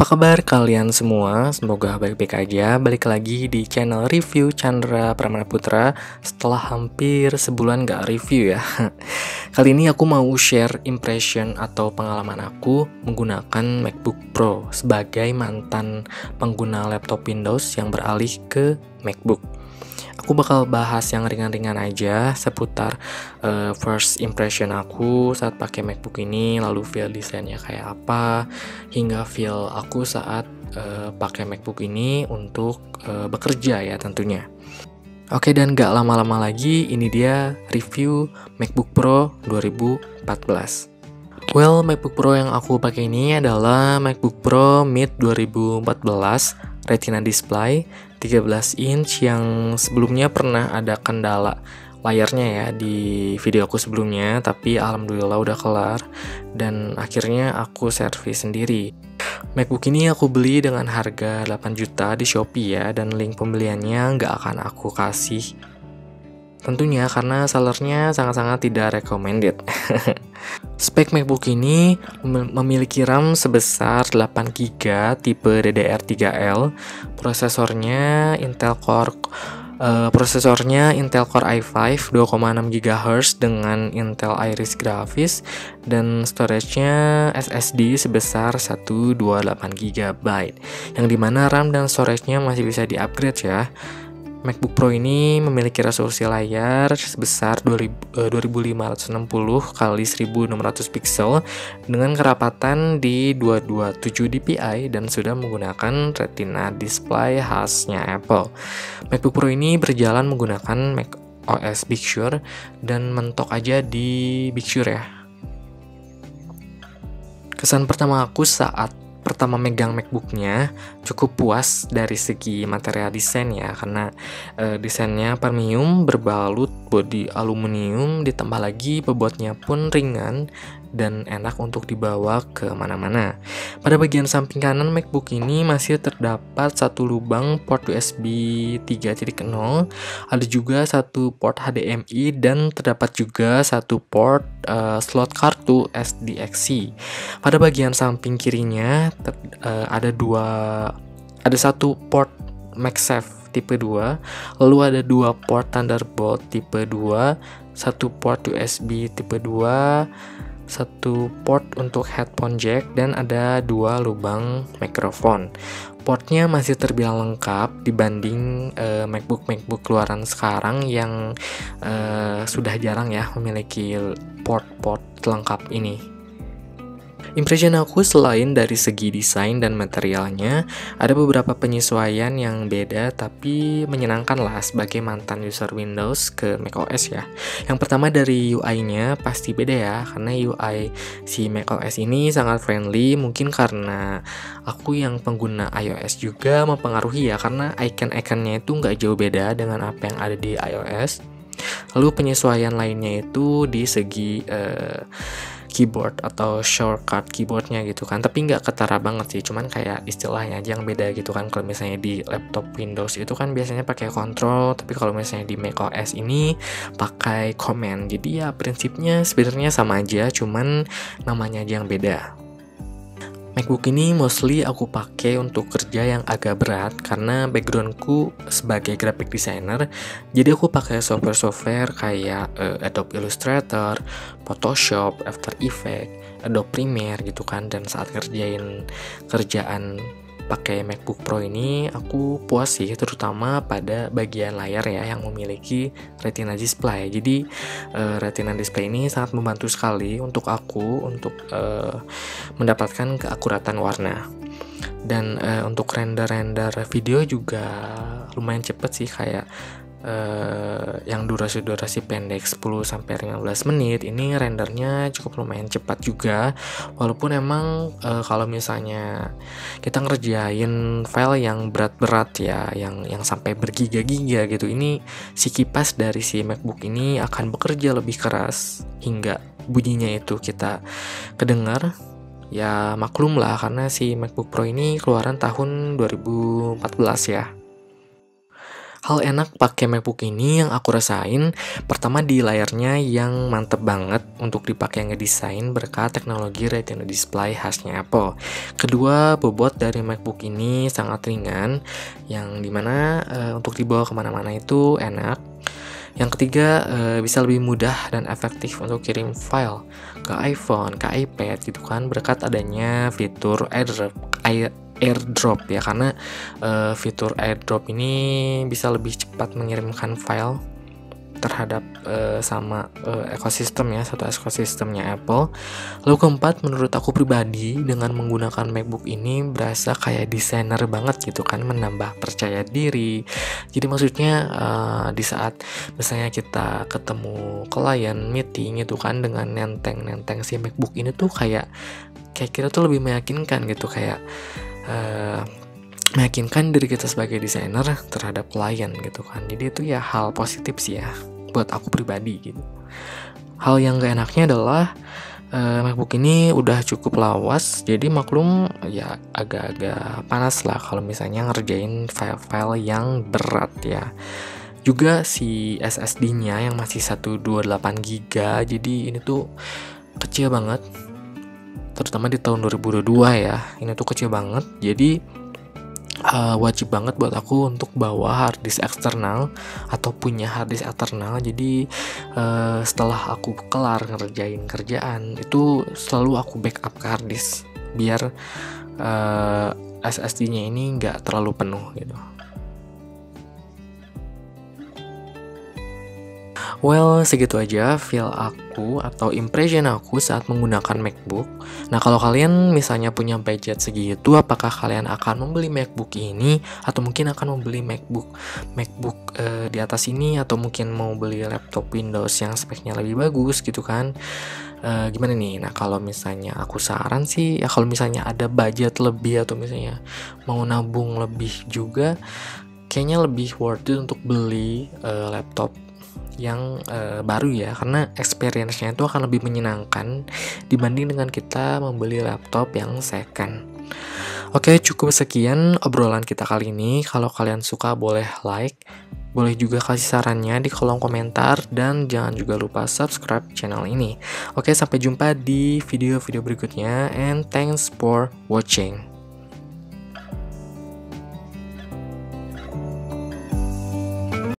kabar kalian semua? Semoga baik-baik aja. Balik lagi di channel review Chandra Pramana Putra setelah hampir sebulan gak review ya. Kali ini aku mau share impression atau pengalaman aku menggunakan MacBook Pro sebagai mantan pengguna laptop Windows yang beralih ke MacBook. Aku bakal bahas yang ringan-ringan aja seputar first impression aku saat pakai MacBook ini, lalu feel desainnya kayak apa, hingga feel aku saat pakai MacBook ini untuk bekerja ya tentunya. Oke, dan gak lama-lama lagi, ini dia review MacBook Pro 2014. Well, MacBook Pro yang aku pakai ini adalah MacBook Pro Mid 2014 Retina display 13 inch yang sebelumnya pernah ada kendala layarnya ya di video aku sebelumnya, tapi alhamdulillah udah kelar dan akhirnya aku servis sendiri. MacBook ini aku beli dengan harga 8 juta di Shopee ya, dan link pembeliannya nggak akan aku kasih tentunya karena sellernya sangat-sangat tidak recommended. Spek MacBook ini memiliki RAM sebesar 8GB tipe DDR3L, prosesornya Intel Core i5 2,6 GHz dengan Intel Iris Graphics, dan storage-nya SSD sebesar 128GB, yang dimana RAM dan storage-nya masih bisa di-upgrade ya. MacBook Pro ini memiliki resolusi layar sebesar 2560 x 1600 pixel dengan kerapatan di 227 dpi dan sudah menggunakan Retina display khasnya Apple. MacBook Pro ini berjalan menggunakan macOS Big Sur dan mentok aja di Big Sur ya. Kesan pertama aku saat pertama megang MacBooknya cukup puas dari segi material desain ya, karena desainnya premium berbalut bodi aluminium, ditambah lagi bobotnya pun ringan dan enak untuk dibawa ke mana-mana. Pada bagian samping kanan MacBook ini masih terdapat satu lubang port USB 3.0, ada juga satu port HDMI dan terdapat juga satu port slot kartu SDXC. Pada bagian samping kirinya ada satu port MagSafe tipe 2, lalu ada dua port Thunderbolt tipe 2, satu port USB tipe 2, satu port untuk headphone jack, dan ada dua lubang mikrofon. Portnya masih terbilang lengkap dibanding MacBook keluaran sekarang yang sudah jarang ya memiliki port lengkap ini. Impression aku selain dari segi desain dan materialnya, ada beberapa penyesuaian yang beda tapi menyenangkan lah sebagai mantan user Windows ke macOS ya. Yang pertama dari UI-nya pasti beda ya, karena UI si macOS ini sangat friendly, mungkin karena aku yang pengguna iOS juga mempengaruhi ya, karena icon-iconnya itu nggak jauh beda dengan apa yang ada di iOS. Lalu penyesuaian lainnya itu di segi keyboard atau shortcut keyboardnya gitu kan, tapi nggak ketara banget sih, cuman kayak istilahnya aja yang beda gitu kan. Kalau misalnya di laptop Windows itu kan biasanya pakai control, tapi kalau misalnya di macOS ini pakai command. Jadi ya prinsipnya sebenarnya sama aja, cuman namanya aja yang beda. MacBook ini mostly aku pakai untuk kerja yang agak berat karena backgroundku sebagai graphic designer. Jadi aku pakai software kayak Adobe Illustrator, Photoshop, After Effects, Adobe Premiere gitu kan. Dan saat kerjaan pakai MacBook Pro ini aku puas sih, terutama pada bagian layar ya yang memiliki Retina display. Jadi Retina display ini sangat membantu sekali untuk aku untuk mendapatkan keakuratan warna. Dan untuk render video juga lumayan cepet sih, kayak yang durasi pendek 10-15 menit ini rendernya cukup lumayan cepat juga. Walaupun emang kalau misalnya kita ngerjain file yang berat-berat ya, yang sampai bergiga-giga gitu, ini si kipas dari si MacBook ini akan bekerja lebih keras hingga bunyinya itu kita kedengar. Ya maklum lah, karena si MacBook Pro ini keluaran tahun 2014 ya. Hal enak pakai MacBook ini yang aku rasain, pertama di layarnya yang mantep banget untuk dipakai ngedesain berkat teknologi Retina display khasnya Apple. Kedua, bobot dari MacBook ini sangat ringan, yang dimana untuk dibawa kemana-mana itu enak. Yang ketiga, bisa lebih mudah dan efektif untuk kirim file ke iPhone, ke iPad gitu kan, berkat adanya fitur AirDrop ya, karena fitur AirDrop ini bisa lebih cepat mengirimkan file terhadap ekosistem ya, satu ekosistemnya Apple. Lalu keempat, menurut aku pribadi dengan menggunakan MacBook ini berasa kayak desainer banget gitu kan, menambah percaya diri. Jadi maksudnya di saat misalnya kita ketemu klien meeting itu kan, dengan nenteng si MacBook ini tuh kayak kita tuh lebih meyakinkan gitu, kayak meyakinkan diri kita sebagai desainer terhadap klien gitu kan. Jadi itu ya hal positif sih ya buat aku pribadi gitu. Hal yang gak enaknya adalah MacBook ini udah cukup lawas, jadi maklum ya agak-agak panas lah kalau misalnya ngerjain file-file yang berat ya. Juga si SSD-nya yang masih 128GB, jadi ini tuh kecil banget, terutama di tahun 2022 ya, ini tuh kecil banget. Jadi wajib banget buat aku untuk bawa harddisk eksternal atau punya harddisk eksternal. Jadi setelah aku kelar ngerjain kerjaan itu selalu aku backup ke harddisk biar SSD-nya ini nggak terlalu penuh gitu. Well, segitu aja feel aku atau impression aku saat menggunakan MacBook. Nah, kalau kalian misalnya punya budget segitu, apakah kalian akan membeli MacBook ini atau mungkin akan membeli MacBook di atas ini, atau mungkin mau beli laptop Windows yang speknya lebih bagus gitu kan? Gimana nih? Nah, kalau misalnya aku saran sih ya, kalau misalnya ada budget lebih atau misalnya mau nabung lebih juga, kayaknya lebih worth it untuk beli laptop yang baru ya, karena experience-nya itu akan lebih menyenangkan dibanding dengan kita membeli laptop yang second. Oke, cukup sekian obrolan kita kali ini. Kalau kalian suka boleh like, boleh juga kasih sarannya di kolom komentar, dan jangan juga lupa subscribe channel ini. Oke, sampai jumpa di video-video berikutnya, and thanks for watching.